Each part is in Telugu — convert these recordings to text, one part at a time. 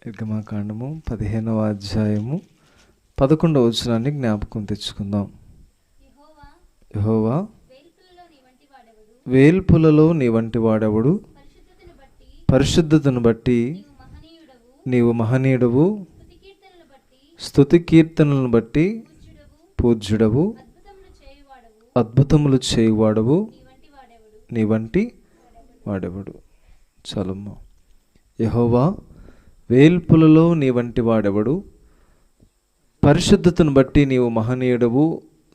నిర్గమకాండము 15వ అధ్యాయము 11వ వచనాన్ని జ్ఞాపకం తెచ్చుకుందాం. యెహోవా వేల్పులలో నీ వంటి వాడెవడు? పరిశుద్ధతను బట్టి నీవు మహనీయుడవు, స్తుతి కీర్తనలను బట్టి పూజ్యుడవు, అద్భుతములు చేయువాడవు, నీ వంటి వాడెవడు? చాలమ్మా. యెహోవా వేల్పులలో నీ వంటి వాడెవడు? పరిశుద్ధతను బట్టి నీవు మహనీయుడవు,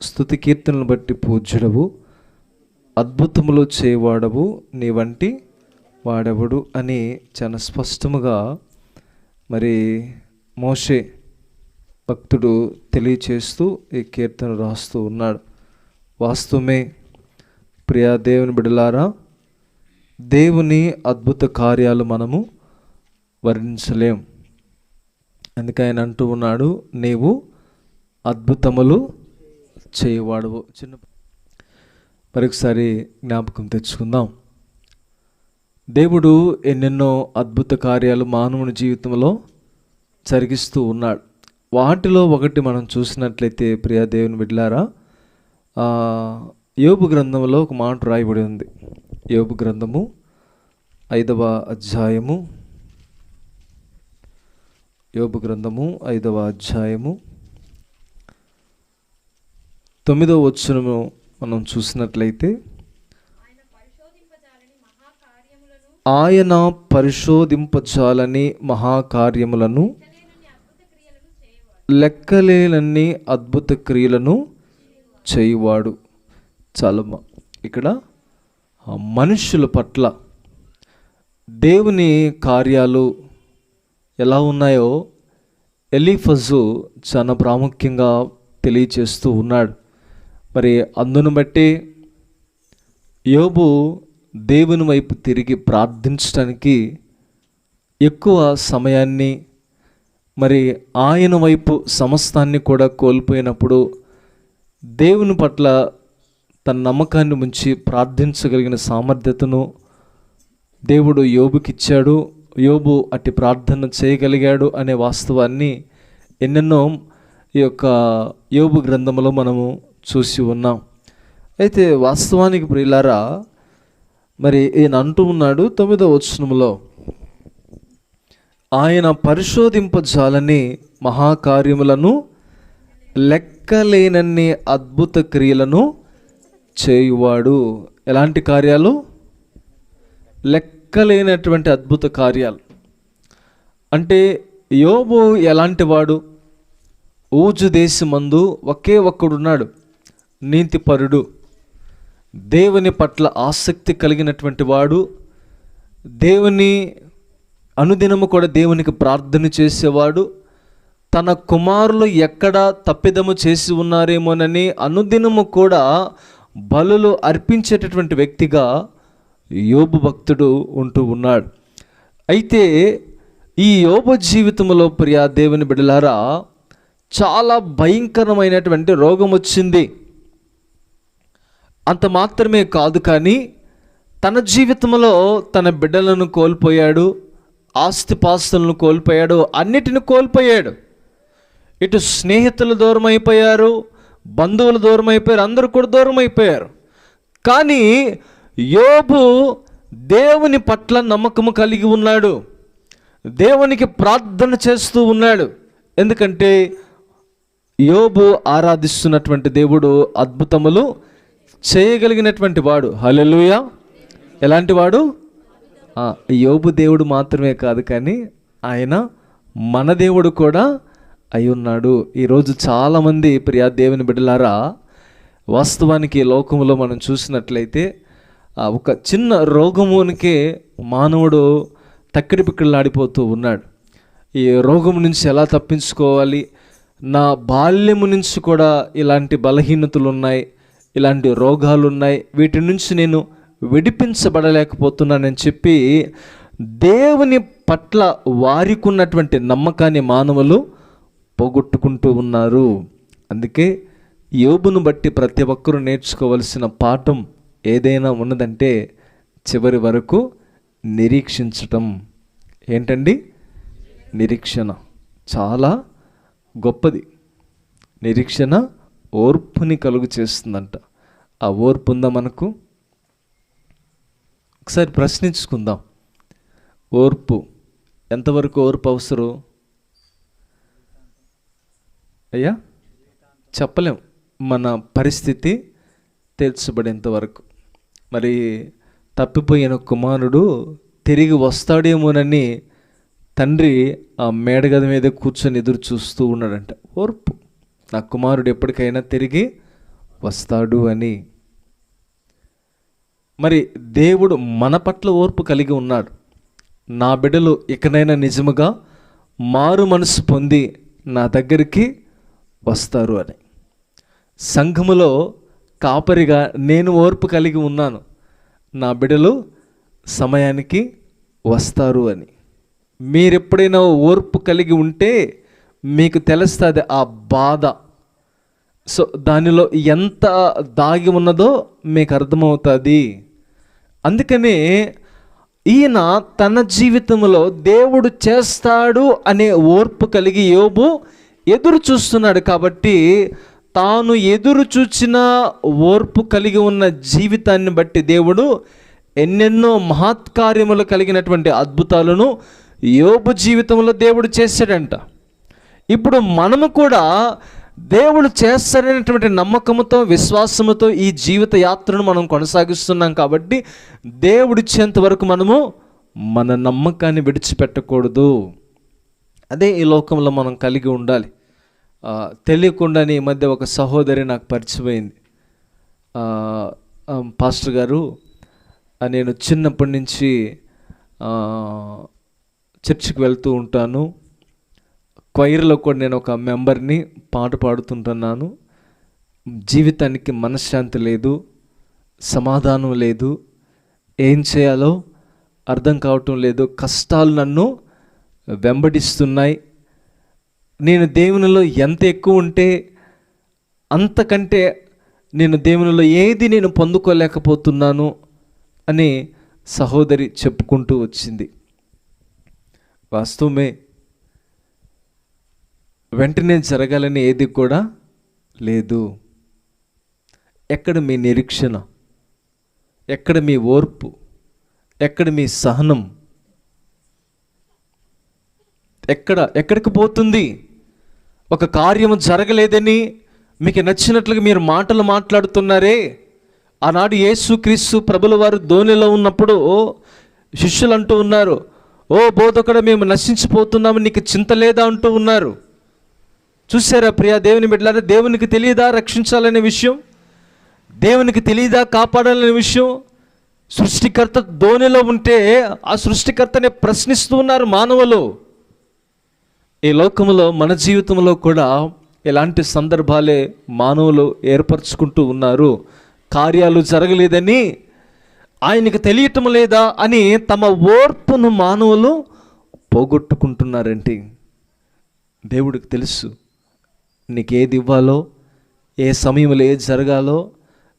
స్తుతి కీర్తనలను బట్టి పూజ్యుడవు, అద్భుతములు చేయవాడవు, నీ వంటి వాడెవడు అని చాలా స్పష్టముగా మరి మోషే భక్తుడు తెలియచేస్తూ ఈ కీర్తన రాస్తూ ఉన్నాడు. వాస్తవమే ప్రియా దేవుని బిడ్డలారా, దేవుని అద్భుత కార్యాలు మనము వర్ణించలేం. అందుకే ఆయన అంటూ ఉన్నాడు, నీవు అద్భుతములు చేయవాడవు. మరొకసారి జ్ఞాపకం తెచ్చుకుందాం. దేవుడు ఎన్నెన్నో అద్భుత కార్యాలు మానవుని జీవితంలో జరిగిస్తూ ఉన్నాడు. వాటిలో ఒకటి మనం చూసినట్లయితే ప్రియా దేవుని బిడ్డలారా, యోబు గ్రంథంలో ఒక మాట రాయబడి ఉంది. యోబు గ్రంథము 5వ అధ్యాయము, యోబు గ్రంథము 5వ అధ్యాయము 9వ వచనము మనం చూసినట్లయితే, ఆయన పరిశోధింపజాలని మహాకార్యములను లెక్కలేనన్ని అద్భుత క్రియలను చేయువాడు. చాలమ్మా. ఇక్కడ మనుషుల పట్ల దేవుని కార్యాలు ఎలా ఉన్నాయో ఎలీఫజు చాలా ప్రాముఖ్యంగా తెలియచేస్తూ ఉన్నాడు. మరి అందును బట్టి యోబు దేవుని వైపు తిరిగి ప్రార్థించడానికి ఎక్కువ సమయాన్ని, మరి ఆయన వైపు సమస్తాన్ని కూడా కోల్పోయినప్పుడు దేవుని పట్ల తన నమ్మకాన్ని ఉంచి ప్రార్థించగలిగిన సామర్థ్యతను దేవుడు యోబుకిచ్చాడు. యోబు అట్టి ప్రార్థన చేయగలిగాడు అనే వాస్తవాన్ని ఎన్నెన్నో ఈ యొక్క యోబు గ్రంథంలో మనము చూసి ఉన్నాం. అయితే వాస్తవానికి ప్రియులారా, మరి ఈయన అంటూ ఉన్నాడు 9వ వచనంలో, ఆయన పరిశోధింపజాలని మహాకార్యములను లెక్కలేనన్ని అద్భుత క్రియలను చేయువాడు. ఎలాంటి కార్యాలు? లెక్కలేనటువంటి అద్భుత కార్యాలు. అంటే యోబు ఎలాంటి వాడు? ఊజు దేశమందు ఒకే ఒక్కడున్నాడు, నీతిపరుడు, దేవుని పట్ల ఆసక్తి కలిగినటువంటి వాడు, దేవుని అనుదినము కూడా దేవునికి ప్రార్థన చేసేవాడు. తన కుమారులు ఎక్కడ తప్పిదము చేసి ఉన్నారేమోనని అనుదినము కూడా బలులు అర్పించేటటువంటి వ్యక్తిగా యోబు భక్తుడు ఉంటూ ఉన్నాడు. అయితే ఈ యోబు జీవితంలో ప్రియా దేవుని బిడ్డలారా, చాలా భయంకరమైనటువంటి రోగం వచ్చింది. అంత మాత్రమే కాదు, కానీ తన జీవితంలో తన బిడ్డలను కోల్పోయాడు, ఆస్తిపాస్తులను కోల్పోయాడు, అన్నిటిని కోల్పోయాడు. ఇటు స్నేహితులు దూరం అయిపోయారు, బంధువులు దూరం అయిపోయారు, అందరూ కూడా దూరం అయిపోయారు. కానీ యోబు దేవుని పట్ల నమ్మకము కలిగి ఉన్నాడు, దేవునికి ప్రార్థన చేస్తూ ఉన్నాడు. ఎందుకంటే యోబు ఆరాధిస్తున్నటువంటి దేవుడు అద్భుతములు చేయగలిగినటువంటి వాడు. హల్లెలూయా. ఎలాంటి వాడు? యోబు దేవుడు మాత్రమే కాదు, కానీ ఆయన మన దేవుడు కూడా అయి ఉన్నాడు. ఈరోజు చాలామంది ప్రియా దేవుని బిడ్డలారా, వాస్తవానికి లోకంలో మనం చూసినట్లయితే ఒక చిన్న రోగమునికే మానవుడు తక్కిడి పిక్కలాడిపోతూ ఉన్నాడు. ఈ రోగం నుంచి ఎలా తప్పించుకోవాలి? నా బాల్యము నుంచి కూడా ఇలాంటి బలహీనతలు ఉన్నాయి, ఇలాంటి రోగాలు ఉన్నాయి, వీటి నుంచి నేను విడిపించబడలేకపోతున్నానని చెప్పి దేవుని పట్ల వారికి ఉన్నటువంటి నమ్మకాన్ని మానవులు పోగొట్టుకుంటూ ఉన్నారు. అందుకే యోబును బట్టి ప్రతి ఒక్కరూ నేర్చుకోవలసిన పాఠం ఏదైనా ఉన్నదంటే చివరి వరకు నిరీక్షించటం. ఏంటండి? నిరీక్షణ చాలా గొప్పది. నిరీక్షణ ఓర్పుని కలుగు చేస్తుందంట. ఆ ఓర్పు ఉందా మనకు? ఒకసారి ప్రశ్నించుకుందాం. ఓర్పు ఎంతవరకు ఓర్పు అవసరం అయ్యా? చెప్పలేం. మన పరిస్థితి తీర్చబడేంత వరకు. మరి తప్పిపోయిన కుమారుడు తిరిగి వస్తాడేమోనని తండ్రి ఆ మేడగది మీద కూర్చొని ఎదురు చూస్తూ ఉన్నాడంట. ఓర్పు, నా కుమారుడు ఎప్పటికైనా తిరిగి వస్తాడు అని. మరి దేవుడు మన పట్ల ఓర్పు కలిగి ఉన్నాడు. నా బిడ్డలు ఇకనైనా నిజముగా మారు మనసు పొంది నా దగ్గరికి వస్తారు అని. సంఘములో కాపరిగా నేను ఓర్పు కలిగి ఉన్నాను, నా బిడ్డలు సమయానికి వస్తారు అని. మీరెప్పుడైనా ఓర్పు కలిగి ఉంటే మీకు తెలుస్తుంది ఆ బాధ. సో దానిలో ఎంత దాగి ఉన్నదో మీకు అర్థమవుతుంది. అందుకనే ఈయన తన జీవితంలో దేవుడు చేస్తాడు అనే ఓర్పు కలిగి యోబు ఎదురు చూస్తున్నాడు. కాబట్టి తాను ఎదురు చూచిన ఓర్పు కలిగి ఉన్న జీవితాన్ని బట్టి దేవుడు ఎన్నెన్నో మహత్కార్యములు కలిగినటువంటి అద్భుతాలను యోబు జీవితంలో దేవుడు చేశాడంట. ఇప్పుడు మనము కూడా దేవుడు చేస్తాడనేటువంటి నమ్మకంతో, విశ్వాసముతో ఈ జీవిత యాత్రను మనం కొనసాగిస్తున్నాం. కాబట్టి దేవుడిచ్చేంత వరకు మనము మన నమ్మకాన్ని విడిచిపెట్టకూడదు. అదే ఈ లోకంలో మనం కలిగి ఉండాలి. తెలియకుండానే ఈ మధ్య ఒక సహోదరి నాకు పరిచయమైంది. పాస్టర్ గారు, నేను చిన్నప్పటి నుంచి చర్చికి వెళ్తూ ఉంటాను, క్వైర్లో కూడా నేను ఒక మెంబర్ని, పాట పాడుతుంటున్నాను. జీవితానికి మనశ్శాంతి లేదు, సమాధానం లేదు, ఏం చేయాలో అర్థం కావటం లేదు, కష్టాలు నన్ను వెంబడిస్తున్నాయి. నేను దేవునిలో ఎంత ఎక్కువ ఉంటే అంతకంటే నేను దేవునిలో ఏది నేను పొందుకోలేకపోతున్నాను అని సహోదరి చెప్పుకుంటూ వచ్చింది. వాస్తవమే, వెంటనే జరగాలని ఏది కూడా లేదు. ఎక్కడ మీ నిరీక్షణ? ఎక్కడ మీ ఓర్పు? ఎక్కడ మీ సహనం? ఎక్కడికి పోతుంది? ఒక కార్యము జరగలేదని మీకు నచ్చినట్లుగా మీరు మాటలు మాట్లాడుతున్నారే. ఆనాడు యేసుక్రీస్తు ప్రభుల వారు ధోనిలో ఉన్నప్పుడు శిష్యులు అంటూ ఉన్నారు, ఓ బోధకుడా, మేము నశించిపోతున్నాము, నీకు చింత లేదా అంటూ ఉన్నారు. చూసారా ప్రియా దేవుని బిడ్డలారా? దేవునికి తెలియదా రక్షించాలనే విషయం? దేవునికి తెలియదా కాపాడాలనే విషయం? సృష్టికర్త ధోనిలో ఉంటే ఆ సృష్టికర్తనే ప్రశ్నిస్తూ ఉన్నారు మానవులు. ఈ లోకంలో మన జీవితంలో కూడా ఇలాంటి సందర్భాలే మానవులు ఏర్పరచుకుంటూ ఉన్నారు. కార్యాలు జరగలేదని, ఆయనకు తెలియటం లేదా అని తమ ఓర్పును మానవులు పోగొట్టుకుంటున్నారంటే దేవుడికి తెలుసు నీకు ఏది ఇవ్వాలో, ఏ సమయంలో ఏది జరగాలో,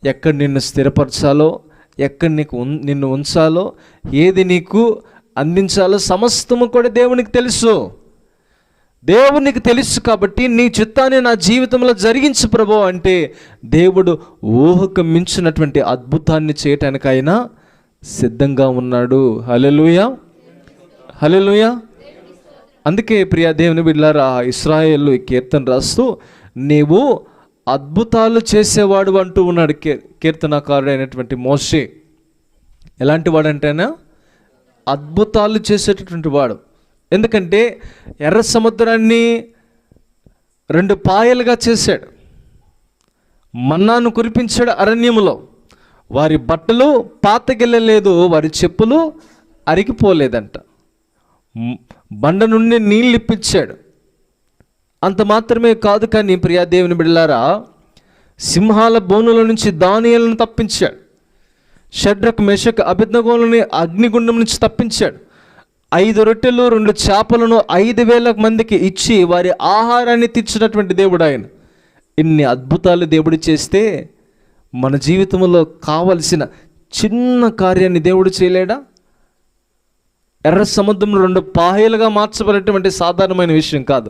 ఎక్కడ నిన్ను స్థిరపరచాలో, ఎక్కడ నిన్ను ఉంచాలో, ఏది నీకు అందించాలో సమస్తము కూడా దేవునికి తెలుసు. దేవునికి తెలుసు. కాబట్టి నీ చిత్తాన్ని నా జీవితంలో జరిగించు ప్రభువా అంటే దేవుడు ఊహకు మించినటువంటి అద్భుతాన్ని చేయటానికైనా సిద్ధంగా ఉన్నాడు. హల్లెలూయా, హల్లెలూయా. అందుకే ప్రియా దేవుని బిడ్డలారా, ఇశ్రాయేలు ఈ కీర్తన రాస్తూ నీవు అద్భుతాలు చేసేవాడు అంటూ ఉన్నాడు కీర్తనకారుడు అయినటువంటి మోషే. ఎలాంటి వాడంటేనా? అద్భుతాలు చేసేటటువంటి వాడు. ఎందుకంటే ఎర్ర సముద్రాన్ని 2 పాయలుగా చేశాడు, మన్నాను కురిపించాడు అరణ్యములో. వారి బట్టలు పాతగిల్లలేదు, వారి చెప్పులు అరిగిపోలేదంట. బండ నుండి నీళ్ళు ఇప్పించాడు. అంత మాత్రమే కాదు, కానీ ప్రియా దేవుని బిడ్డలారా, సింహాల బోనుల నుంచి దానియేలును తప్పించాడు. షడ్రక్, మెషక్, అబేద్నెగోలను అగ్నిగుండం నుంచి తప్పించాడు. 5 రొట్టెలు 2 చేపలను 5,000 మందికి ఇచ్చి వారి ఆహారాన్ని తీర్చినటువంటి దేవుడు ఆయన. ఇన్ని అద్భుతాలు దేవుడు చేస్తే మన జీవితంలో కావలసిన చిన్న కార్యాన్ని దేవుడు చేయలేడా? ఎర్ర సముద్రం 2 పాయలుగా మార్చబడినటువంటి సాధారణమైన విషయం కాదు.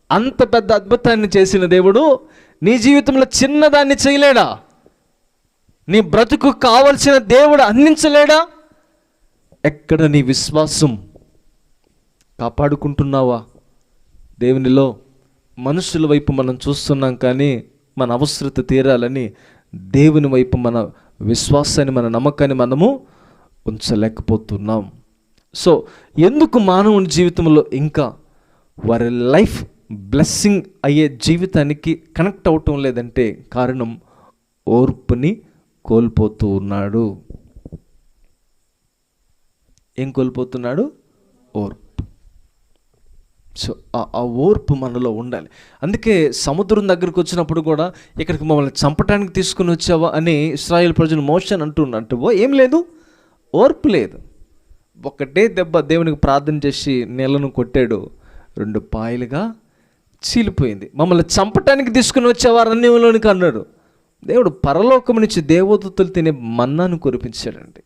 అంత పెద్ద అద్భుతాన్ని చేసిన దేవుడు నీ జీవితంలో చిన్నదాన్ని చేయలేడా? నీ బ్రతుకు కావలసిన దేవుడు అందించలేడా? ఎక్కడ నీ విశ్వాసం కాపాడుకుంటున్నావా? దేవునిలో మనుషుల వైపు మనం చూస్తున్నాం, కానీ మన అవసరత తీరాలని దేవుని వైపు మన విశ్వాసాన్ని, మన నమ్మకాన్ని మనము ఉంచలేకపోతున్నాం. సో ఎందుకు మానవుని జీవితంలో ఇంకా వారి లైఫ్ బ్లెస్సింగ్ అయ్యే జీవితానికి కనెక్ట్ అవటం లేదంటే కారణం ఓర్పుని కోల్పోతూ ఉన్నాడు. ఏం కోల్పోతున్నాడు? ఓర్పు. సో ఆ ఓర్పు మనలో ఉండాలి. అందుకే సముద్రం దగ్గరికి వచ్చినప్పుడు కూడా ఇక్కడికి మమ్మల్ని చంపటానికి తీసుకుని వచ్చావా అని ఇశ్రాయేల్ ప్రజలు మోషన్ అంటున్నట్టు ఏం లేదు, ఓర్పు లేదు. ఒకటే దెబ్బ దేవునికి ప్రార్థన చేసి నీళ్ళను కొట్టాడు, 2 పాయలుగా చీలిపోయింది. మమ్మల్ని చంపటానికి తీసుకుని వచ్చావా అరణ్యంలోనికి అన్నాడు. దేవుడు పరలోకం నుంచి దేవదూతలు తినే మన్నాను కురిపించాడండి.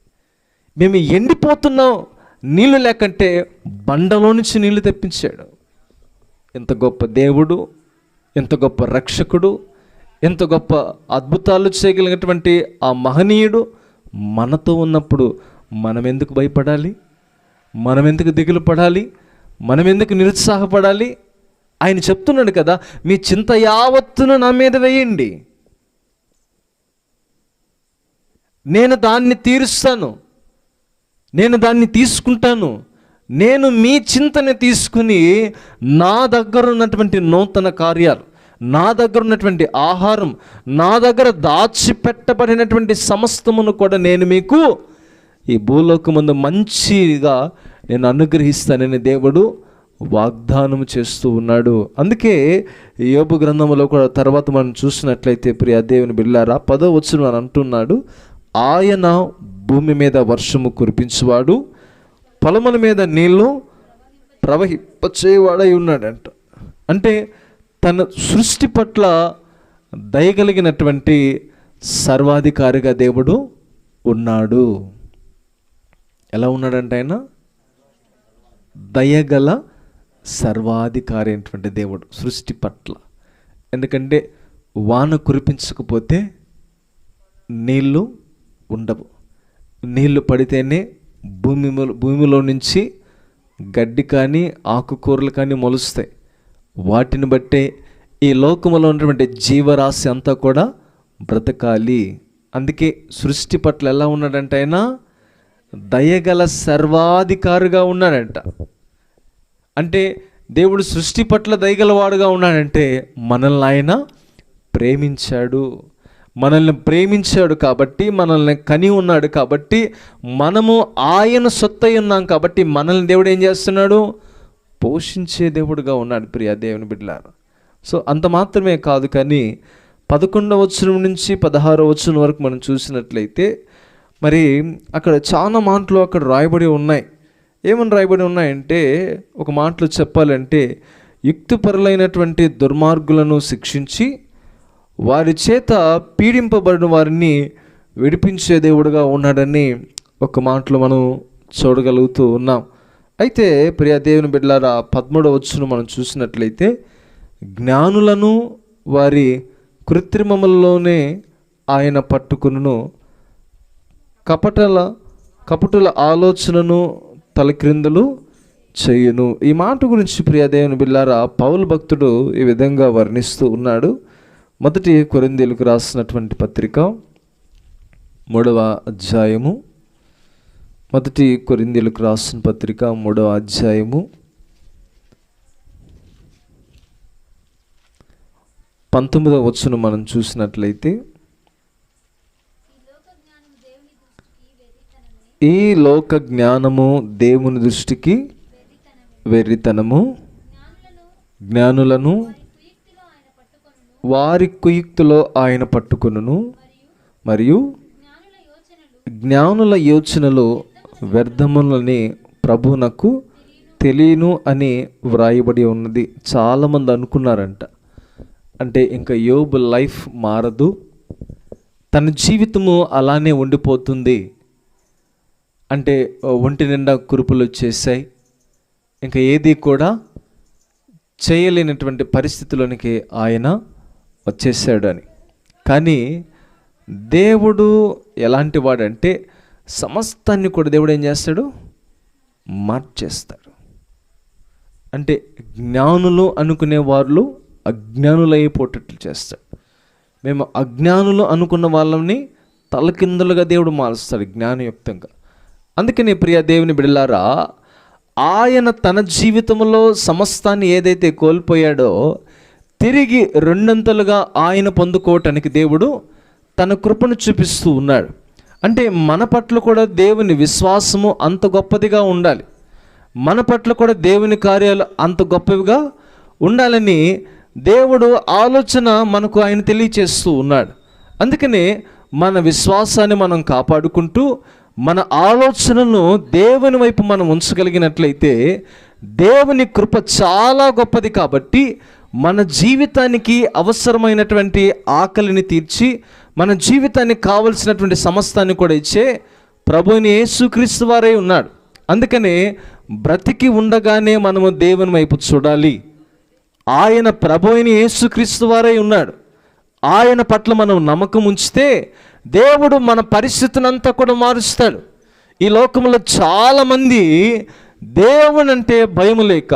మేము ఎండిపోతున్నాం, నీళ్లు లేకంటే బండలో నుంచి నీళ్లు తెప్పించాడు. ఎంత గొప్ప దేవుడు, ఎంత గొప్ప రక్షకుడు, ఎంత గొప్ప అద్భుతాలు చేయగలిగినటువంటి ఆ మహనీయుడు మనతో ఉన్నప్పుడు మనం ఎందుకు భయపడాలి? మనం ఎందుకు దిగులు పడాలి? మనం ఎందుకు నిరుత్సాహపడాలి? ఆయన చెప్తున్నాడు కదా, మీ చింత యావత్తును నా మీద వేయండి, నేను దాన్ని తీరుస్తాను, నేను దాన్ని తీసుకుంటాను. నేను మీ చింతని తీసుకుని నా దగ్గర ఉన్నటువంటి నూతన కార్యాలు, నా దగ్గర ఉన్నటువంటి ఆహారం, నా దగ్గర దాచిపెట్టబడినటువంటి సమస్తమును కూడా నేను మీకు ఈ భూలోకమందు మంచిగా నేను అనుగ్రహిస్తానని దేవుడు వాగ్దానం చేస్తూ ఉన్నాడు. అందుకే యోబు గ్రంథంలో కూడా తర్వాత మనం చూసినట్లయితే ప్రియ దేవుని బిడ్డలారా 10వ వచనం అని అంటున్నాడు, ఆయన భూమి మీద వర్షము కురిపించువాడు, పొలముల మీద నీళ్లు ప్రవహింపచేవాడై ఉన్నాడంట. అంటే తన సృష్టి పట్ల దయగలిగినటువంటి సర్వాధికారిగా దేవుడు ఉన్నాడు. ఎలా ఉన్నాడంటే ఆయన దయగల సర్వాధికారి అయినటువంటి దేవుడు సృష్టి పట్ల. ఎందుకంటే వాన కురిపించకపోతే నీళ్ళు ఉండవు, నీళ్లు పడితేనే భూమిలో నుంచి గడ్డి కానీ ఆకుకూరలు కానీ మొలుస్తాయి. వాటిని బట్టే ఈ లోకములో ఉన్నటువంటి జీవరాశి అంతా కూడా బ్రతకాలి. అందుకే సృష్టి పట్ల ఎలా ఉన్నాడంటే ఆయన దయగల సర్వాధికారిగా ఉన్నాడంట. అంటే దేవుడు సృష్టి పట్ల దయగలవాడుగా ఉన్నాడంటే మనల్ని ఆయన ప్రేమించాడు. మనల్ని ప్రేమించాడు కాబట్టి, మనల్ని కని ఉన్నాడు కాబట్టి, మనము ఆయన సొత్తై ఉన్నాం కాబట్టి మనల్ని దేవుడు ఏం చేస్తున్నాడు? పోషించే దేవుడుగా ఉన్నాడు ప్రియ దేవుని బిడ్డలారా. సో అంత మాత్రమే కాదు, కానీ 11వ వచనం నుంచి 16వ వచనం వరకు మనం చూసినట్లయితే మరి అక్కడ చాలా మాటలు అక్కడ రాయబడి ఉన్నాయి. ఏమని రాయబడి ఉన్నాయంటే, ఒక మాటలో చెప్పాలంటే, యుక్తిపరులైనటువంటి దుర్మార్గులను శిక్షించి వారి చేత పీడింపబడిన వారిని విడిపించే దేవుడుగా ఉన్నాడని ఒక మాటలో మనం చూడగలుగుతూ ఉన్నాం. అయితే ప్రియ దేవుని బిడ్డలారా 13వ వచనం మనం చూసినట్లయితే, జ్ఞానులను వారి కృత్రిమములలోనే ఆయన పట్టుకును, కపటుల ఆలోచనను తలక్రిందులు చేయును. ఈ మాట గురించి ప్రియ దేవుని బిడ్డలారా పౌలు భక్తుడు ఈ విధంగా వర్ణిస్తూ ఉన్నాడు. 1 కొరింథీయులకు రాసినటువంటి పత్రిక 3వ అధ్యాయము, 1 కొరింథీయులకు రాసిన పత్రిక 3వ అధ్యాయము 19వ వచనం మనం చూసినట్లయితే, ఈ లోక జ్ఞానము దేవుని దృష్టికి వెర్రితనము, జ్ఞానులను వారి కుయుక్తిలో ఆయన పట్టుకొనును, మరియు జ్ఞానుల యోచనలు వ్యర్థములని ప్రభువునకు తెలియను అని వ్రాయబడి ఉన్నది. చాలామంది అనుకున్నారంట, అంటే ఇంకా యోబు లైఫ్ మారదు, తన జీవితము అలానే ఉండిపోతుంది అంటే ఒంటి నిండా కురుపులు వచ్చేసాయి, ఇంకా ఏది కూడా చేయలేనటువంటి పరిస్థితిలోనికి ఆయన వచ్చేసాడు అని. కానీ దేవుడు ఎలాంటి వాడంటే సమస్తాన్ని కూడా దేవుడు ఏం చేస్తాడు? మార్చేస్తాడు. అంటే జ్ఞానులు అనుకునే వాళ్ళు అజ్ఞానులైపోయేటట్లు చేస్తాడు. మేము అజ్ఞానులు అనుకున్న వాళ్ళని తలకిందులుగా దేవుడు మారుస్తాడు జ్ఞానయుక్తంగా. అందుకని ప్రియ దేవుని బిడ్డలారా, ఆయన తన జీవితంలో సమస్తాన్ని ఏదైతే కోల్పోయాడో తిరిగి రెండంతలుగా ఆయన పొందుకోవటానికి దేవుడు తన కృపను చూపిస్తూ ఉన్నాడు. అంటే మన పట్ల కూడా దేవుని విశ్వాసము అంత గొప్పదిగా ఉండాలి, మన పట్ల కూడా దేవుని కార్యాలు అంత గొప్పవిగా ఉండాలని దేవుడు ఆలోచన మనకు ఆయన తెలియచేస్తూ ఉన్నాడు. అందుకనే మన విశ్వాసాన్ని మనం కాపాడుకుంటూ మన ఆలోచనను దేవుని వైపు మనం ఉంచగలిగినట్లయితే దేవుని కృప చాలా గొప్పది. కాబట్టి మన జీవితానికి అవసరమైనటువంటి ఆకలిని తీర్చి మన జీవితానికి కావలసినటువంటి సమస్తాన్ని కూడా ఇచ్చే ప్రభువుని యేసుక్రీస్తు వారే ఉన్నాడు. అందుకనే బ్రతికి ఉండగానే మనము దేవుని వైపు చూడాలి. ఆయన ప్రభువుని యేసుక్రీస్తు వారే ఉన్నాడు. ఆయన పట్ల మనం నమ్మకం ఉంచితే దేవుడు మన పరిస్థితినంతా కూడా మారుస్తాడు. ఈ లోకంలో చాలామంది దేవునంటే భయం లేక,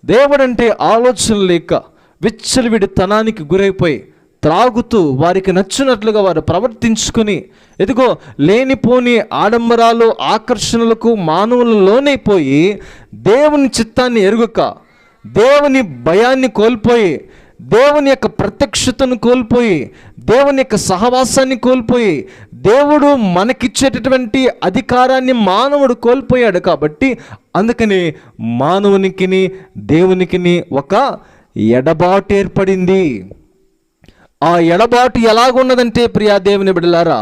దేవుడంటే ఆలోచన లేక విచ్చలవిడితనానికి గురైపోయి త్రాగుతూ వారికి నచ్చినట్లుగా వారు ప్రవర్తించుకొని ఎదుగో లేనిపోని ఆడంబరాలు ఆకర్షణలకు మానవులు లోనైపోయి దేవుని చిత్తాన్ని ఎరుగక, దేవుని భయాన్ని కోల్పోయి, దేవుని యొక్క ప్రత్యక్షతను కోల్పోయి, దేవుని యొక్క సహవాసాన్ని కోల్పోయి, దేవుడు మనకిచ్చేటటువంటి అధికారాన్ని మానవుడు కోల్పోయాడు. కాబట్టి అందుకని మానవునికి దేవునికి ఒక ఎడబాటు ఏర్పడింది. ఆ ఎడబాటు ఎలాగున్నదంటే ప్రియా దేవుని బిడ్డలారా,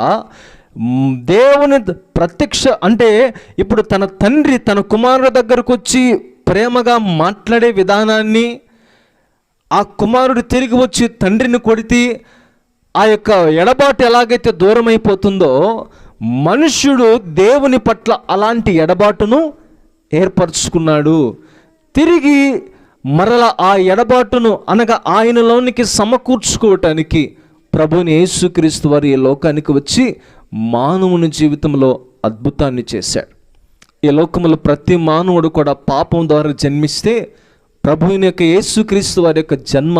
దేవుని ప్రత్యక్ష అంటే ఇప్పుడు తన తండ్రి తన కుమారుడి దగ్గరకు వచ్చి ప్రేమగా మాట్లాడే విధానాన్ని, ఆ కుమారుడు తిరిగి వచ్చి తండ్రిని కొడితే ఆ యొక్క ఎడబాటు ఎలాగైతే దూరం అయిపోతుందో, మనుష్యుడు దేవుని పట్ల అలాంటి ఎడబాటును ఏర్పరచుకున్నాడు. తిరిగి మరల ఆ ఎడబాటును అనగా ఆయనలోనికి సమకూర్చుకోవటానికి ప్రభువుని యేసుక్రీస్తు వారు ఈ లోకానికి వచ్చి మానవుని జీవితంలో అద్భుతాన్ని చేశాడు. ఈ లోకంలో ప్రతి మానవుడు కూడా పాపం ద్వారా జన్మిస్తే ప్రభువుని యొక్క యేసుక్రీస్తు వారి యొక్క జన్మ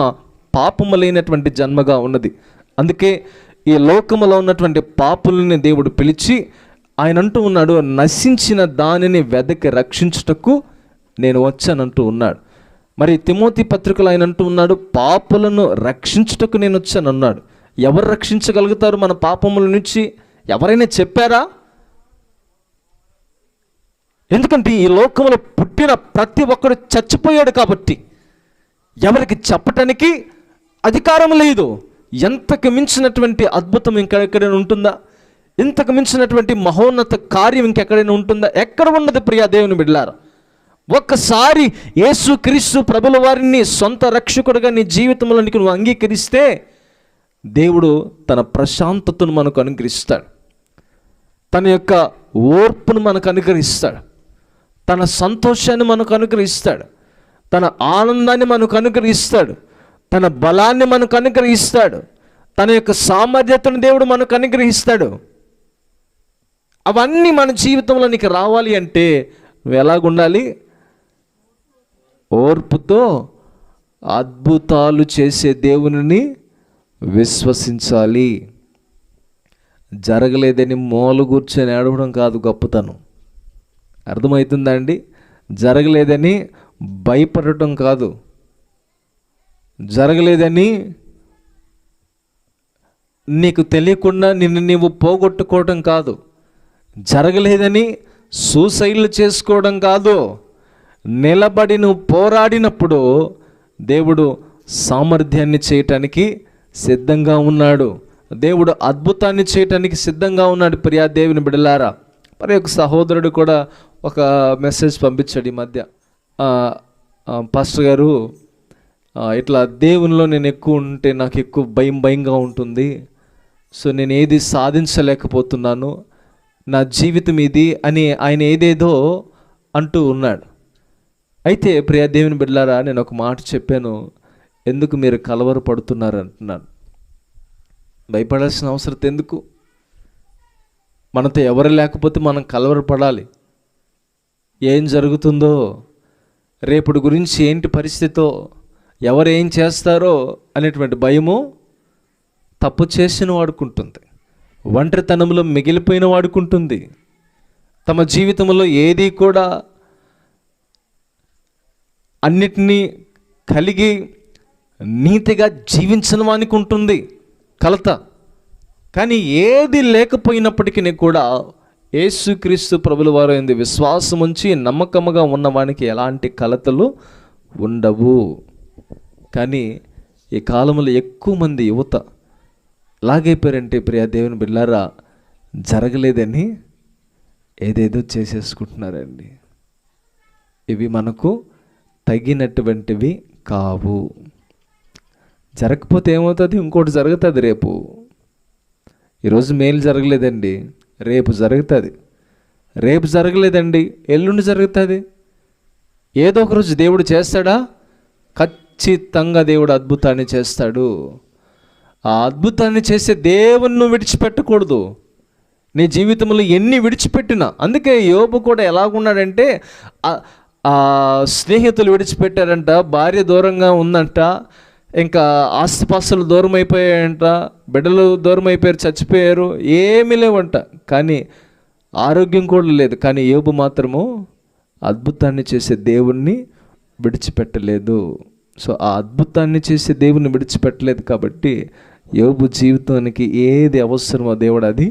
పాపము లేనటువంటి జన్మగా ఉన్నది. అందుకే ఈ లోకములో ఉన్నటువంటి పాపులని దేవుడు పిలిచి ఆయన అంటూ ఉన్నాడు, నశించిన దానిని వెదకి రక్షించుటకు నేను వచ్చానంటూ ఉన్నాడు. మరి తిమోతి పత్రికలు ఆయన అంటూ ఉన్నాడు, పాపులను రక్షించుటకు నేను వచ్చాను అన్నాడు. ఎవరు రక్షించగలుగుతారు మన పాపముల నుంచి? ఎవరైనా చెప్పారా? ఎందుకంటే ఈ లోకంలో పుట్టిన ప్రతి ఒక్కడు చచ్చిపోయాడు కాబట్టి ఎవరికి చెప్పటానికి అధికారం లేదు. ఎంతకు మించినటువంటి అద్భుతం ఇంకెక్కడైనా ఉంటుందా? ఇంతకు మించినటువంటి మహోన్నత కార్యం ఇంకెక్కడైనా ఉంటుందా? ఎక్కడ ఉన్నది ప్రియా దేవుని బిడ్డలారా? ఒక్కసారి యేసుక్రీస్తు ప్రభుల వారిని సొంత రక్షకుడిగా నీ జీవితంలోనికి నువ్వు అంగీకరిస్తే దేవుడు తన ప్రశాంతతను మనకు అనుగ్రహిస్తాడు, తన యొక్క ఓర్పును మనకు అనుగ్రహిస్తాడు, తన సంతోషాన్ని మనకు అనుగ్రహిస్తాడు, తన ఆనందాన్ని మనకు అనుగ్రహిస్తాడు, తన బలాన్ని మనకు అనుగ్రహిస్తాడు, తన యొక్క సామర్థ్యతను దేవుడు మనకు అనుగ్రహిస్తాడు. అవన్నీ మన జీవితంలో నీకు రావాలి అంటే నువ్వు ఎలాగుండాలి? ఓర్పుతో అద్భుతాలు చేసే దేవునిని విశ్వసించాలి. జరగలేదని మూల కూర్చొని ఏడవడం కాదు గొప్పతనం. అర్థమవుతుందా అండి? జరగలేదని భయపడటం కాదు, జరగలేదని నీకు తెలియకుండా నిన్ను నీవు పోగొట్టుకోవడం కాదు, జరగలేదని సూసైడ్లు చేసుకోవడం కాదు. నిలబడి నువ్వు పోరాడినప్పుడు దేవుడు సామర్థ్యాన్ని చేయటానికి సిద్ధంగా ఉన్నాడు, దేవుడు అద్భుతాన్ని చేయటానికి సిద్ధంగా ఉన్నాడు. ప్రియా దేవుని బిడ్డలారా, మరి ఒక సహోదరుడు కూడా ఒక మెసేజ్ పంపించాడు ఈ మధ్య. పాస్టర్ గారు, ఇట్లా దేవునిలో నేను ఎక్కువ ఉంటే నాకు ఎక్కువ భయంగా ఉంటుంది, సో నేను ఏది సాధించలేకపోతున్నాను, నా జీవితం ఇది అని ఆయన ఏదేదో అంటూ ఉన్నాడు. అయితే ప్రియ దేవుని బిడ్డలారా, నేను ఒక మాట చెప్పాను, ఎందుకు మీరు కలవరపడుతున్నారు అంటున్నాను. భయపడాల్సిన అవసరం ఎందుకు? మనతో ఎవరు లేకపోతే మనం కలవరపడాలి. ఏం జరుగుతుందో, రేపటి గురించి ఏంటి పరిస్థితో, ఎవరు ఏం చేస్తారో అనేటువంటి భయము తప్పు చేసిన వాడుకుంటుంది, ఒంటరితనంలో మిగిలిపోయిన వాడుకుంటుంది, తమ జీవితంలో ఏది కూడా అన్నిటినీ కలిగి నీతిగా జీవించిన వానికి ఉంటుంది కలత. కానీ ఏది లేకపోయినప్పటికీ కూడా యేసుక్రీస్తు ప్రభుల వారు యందు విశ్వాసం ఉంచి నమ్మకముగా ఉన్నవానికి ఎలాంటి కలతలు ఉండవు. కానీ ఈ కాలంలో ఎక్కువ మంది యువత ఎలాగైపోయారంటే, ప్రియ దేవుని బిడ్డలారా, జరగలేదని ఏదేదో చేసేసుకుంటున్నారండి. ఇవి మనకు తగినటువంటివి కావు. జరగకపోతే ఏమవుతుంది? ఇంకోటి జరుగుతుంది రేపు. ఈరోజు మేలు జరగలేదండి, రేపు జరుగుతుంది. రేపు జరగలేదండి, ఎల్లుండి జరుగుతుంది. ఏదో ఒక రోజు దేవుడు చేస్తాడా? ఖచ్చితంగా దేవుడు అద్భుతాన్ని చేస్తాడు. ఆ అద్భుతాన్ని చేసే దేవుణ్ణి విడిచిపెట్టకూడదు. నీ జీవితంలో ఎన్ని విడిచిపెట్టినా, అందుకే యోబు కూడా ఎలాగున్నాడంటే, స్నేహితులు విడిచిపెట్టారంట, భార్య దూరంగా ఉందంట, ఇంకా ఆస్తిపాస్తులు దూరం అయిపోయాయంట, బిడ్డలు దూరం అయిపోయారు, చచ్చిపోయారు, ఏమీ లేవంట. కానీ ఆరోగ్యం కూడా లేదు. కానీ యోబు మాత్రము అద్భుతాన్ని చేసే దేవుణ్ణి విడిచిపెట్టలేదు. సో ఆ అద్భుతాన్ని చేసే దేవుణ్ణి విడిచిపెట్టలేదు కాబట్టి యోబు జీవితానికి ఏది అవసరమో దేవుడు అది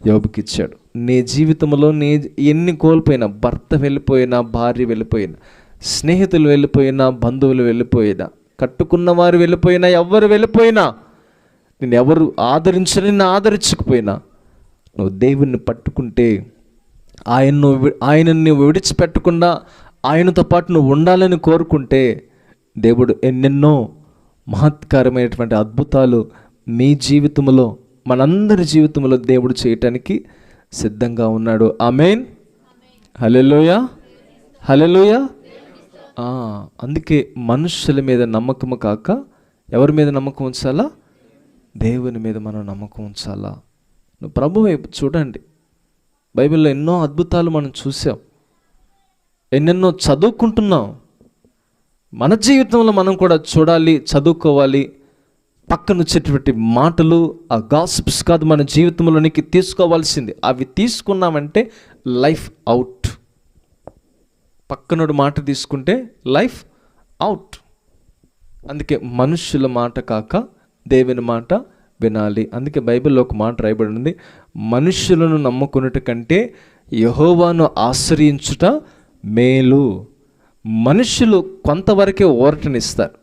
యోబుకి ఇచ్చాడు. నీ జీవితంలో నీ ఎన్ని కోల్పోయినా, భర్త వెళ్ళిపోయినా, భార్య వెళ్ళిపోయినా, స్నేహితులు వెళ్ళిపోయినా, బంధువులు వెళ్ళిపోయినా, కట్టుకున్న వారు వెళ్ళిపోయినా, ఎవరు వెళ్ళిపోయినా, నేను ఎవరు ఆదరించని ఆదరించకపోయినా, నువ్వు దేవుణ్ణి పట్టుకుంటే, ఆయనను విడిచిపెట్టకుండా ఆయనతో పాటు నువ్వు ఉండాలని కోరుకుంటే, దేవుడు ఎన్నెన్నో మహత్కరమైనటువంటి అద్భుతాలు మీ జీవితంలో, మనందరి జీవితంలో దేవుడు చేయటానికి సిద్ధంగా ఉన్నాడు. ఆమేన్. హల్లెలూయా, హల్లెలూయా. అందుకే మనుషుల మీద నమ్మకము కాక ఎవరి మీద నమ్మకం ఉంచాలా? దేవుని మీద మనం నమ్మకం ఉంచాలా. నువ్వు ప్రభు వైపు చూడండి. బైబిల్లో ఎన్నో అద్భుతాలు మనం చూసాం, ఎన్నెన్నో చదువుకుంటున్నాం. మన జీవితంలో మనం కూడా చూడాలి, చదువుకోవాలి. పక్కన వచ్చేటువంటి మాటలు ఆ గాసిప్స్ కాదు, మన జీవితంలోనికి తీసుకోవాల్సింది. అవి తీసుకున్నామంటే లైఫ్ అవుట్. పక్కనోడు మాట తీసుకుంటే లైఫ్ అవుట్. అందుకే మనుషుల మాట కాక దేవుని మాట వినాలి. అందుకే బైబిల్లో ఒక మాట రాయబడి ఉంది, మనుషులను నమ్ముకున్నట్టు కంటే యెహోవాను ఆశ్రయించుట మేలు. మనుషులు కొంతవరకే ఊరటనిస్తారు,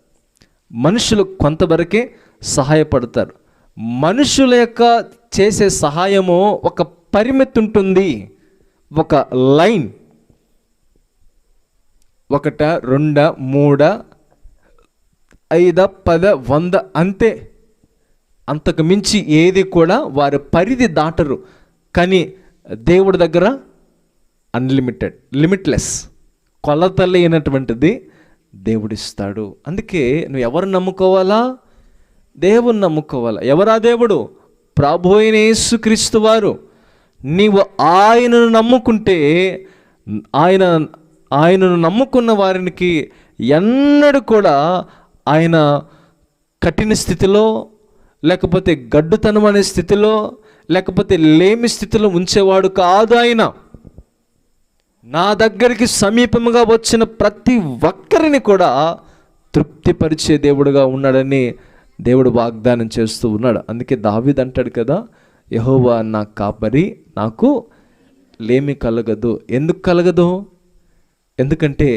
మనుషులు కొంతవరకే సహాయపడతారు. మనుషుల యొక్క చేసే సహాయము ఒక పరిమితి ఉంటుంది, ఒక లైన్. 1, 2, 3, 5, 10, 100 అంతే. అంతకు మించి ఏది కూడా వారి పరిధి దాటరు. కానీ దేవుడి దగ్గర అన్లిమిటెడ్, లిమిట్లెస్, కొలత లేనటువంటిది దేవుడిస్తాడు. అందుకే నువ్వు ఎవరు నమ్ముకోవాలా? దేవుని నమ్ముకోవాలా. ఎవరా దేవుడు? ప్రభు అయిన యేసుక్రీస్తు వారు. నీవు ఆయనను నమ్ముకుంటే, ఆయనను నమ్ముకున్న వారికి ఎన్నడూ కూడా ఆయన కఠిన స్థితిలో, లేకపోతే గడ్డుతనం అనే స్థితిలో, లేకపోతే లేమి స్థితిలో ఉంచేవాడు కాదు. ఆయన నా దగ్గరికి సమీపంగా వచ్చిన ప్రతి ఒక్కరిని కూడా తృప్తిపరిచే దేవుడుగా ఉన్నాడని దేవుడు వాగ్దానం చేస్తూ ఉన్నాడు. అందుకే దావీదు అంటాడు కదా, యెహోవా నా కాపరి, నాకు లేమి కలగదు. ఎందుకు కలగదు? ఎందుకంటే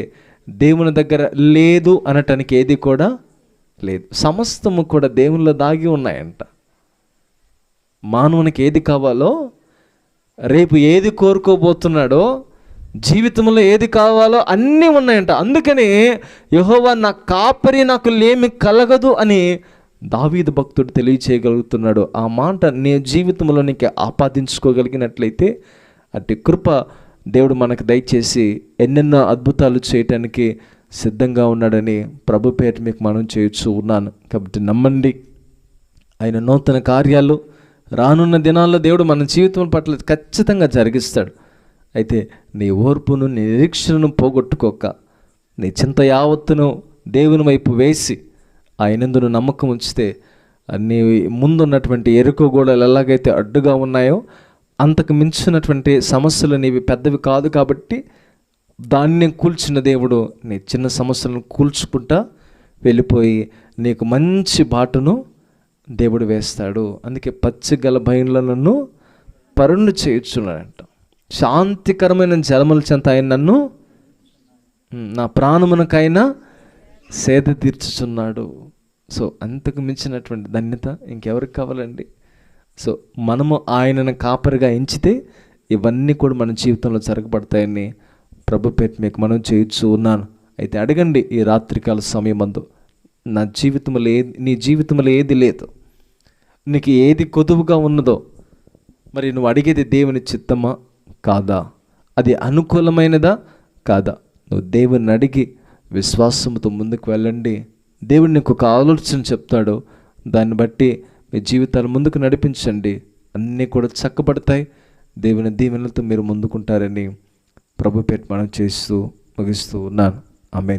దేవుని దగ్గర లేదు అనటానికి ఏది కూడా లేదు. సమస్తము కూడా దేవునిలో దాగి ఉన్నాయంట. మానవునికి ఏది కావాలో, రేపు ఏది కోరుకోబోతున్నాడో, జీవితంలో ఏది కావాలో అన్నీ ఉన్నాయంట. అందుకని యెహోవా నా కాపరి, నాకు లేమి కలగదు అని దావీదు భక్తుడు తెలియచేయగలుగుతున్నాడు. ఆ మాట నీ జీవితంలో నీకు ఆపాదించుకోగలిగినట్లయితే అట్టి కృప దేవుడు మనకు దయచేసి ఎన్నెన్నో అద్భుతాలు చేయటానికి సిద్ధంగా ఉన్నాడని ప్రభు పేట మీకు మనం చేయొచ్చు ఉన్నాను. కాబట్టి నమ్మండి, ఆయన నూతన కార్యాలు రానున్న దినాల్లో దేవుడు మన జీవితం పట్ల ఖచ్చితంగా జరిగిస్తాడు. అయితే నీ ఓర్పును, నీ నిరీక్షణను పోగొట్టుకోక, నీ చింత యావత్తును దేవుని వైపు వేసి ఆయనందును నమ్మకం ఉంచితే నీ ముందున్నటువంటి ఎరుక గోడలు ఎలాగైతే అడ్డుగా ఉన్నాయో అంతకు మించినటువంటి సమస్యలు నీవి పెద్దవి కాదు. కాబట్టి దాన్ని కూల్చిన దేవుడు నీ చిన్న సమస్యలను కూల్చుకుంటా వెళ్ళిపోయి నీకు మంచి బాటను దేవుడు వేస్తాడు. అందుకే పచ్చిగల బయళ్ళను పరుణ్ణి చేయుచున్నాడంట. శాంతికరమైన జలముల చెంత ఆయన నన్ను నా ప్రాణమునకైనా సేద తీర్చుచున్నాడు. సో అంతకు మించినటువంటి ధన్యత ఇంకెవరికి కావాలండి? సో మనము ఆయనను కాపరిగా ఎంచితే ఇవన్నీ కూడా మన జీవితంలో జరగబడతాయని ప్రభు పేట మీకు మనం చేయొచ్చు ఉన్నాను. అయితే అడగండి ఈ రాత్రికాల సమయమందు, నా జీవితంలో నీ జీవితంలో ఏది లేదు, నీకు ఏది కొదువుగా ఉన్నదో, మరి నువ్వు అడిగేది దేవుని చిత్తమా కాదా, అది అనుకూలమైనదా కాదా? నువ్వు దేవుని అడిగి విశ్వాసంతో ముందుకు వెళ్ళండి. దేవుడు నీకు ఒక ఆలోచన చెప్తాడు, దాన్ని బట్టి మీ జీవితాలు ముందుకు నడిపించండి. అన్నీ కూడా చక్కబడతాయి. దేవుని దీవెనలతో మీరు ముందుకుంటారని ప్రభు పేట మనం చేస్తూ ముగిస్తూ ఉన్నాను. ఆమేన్.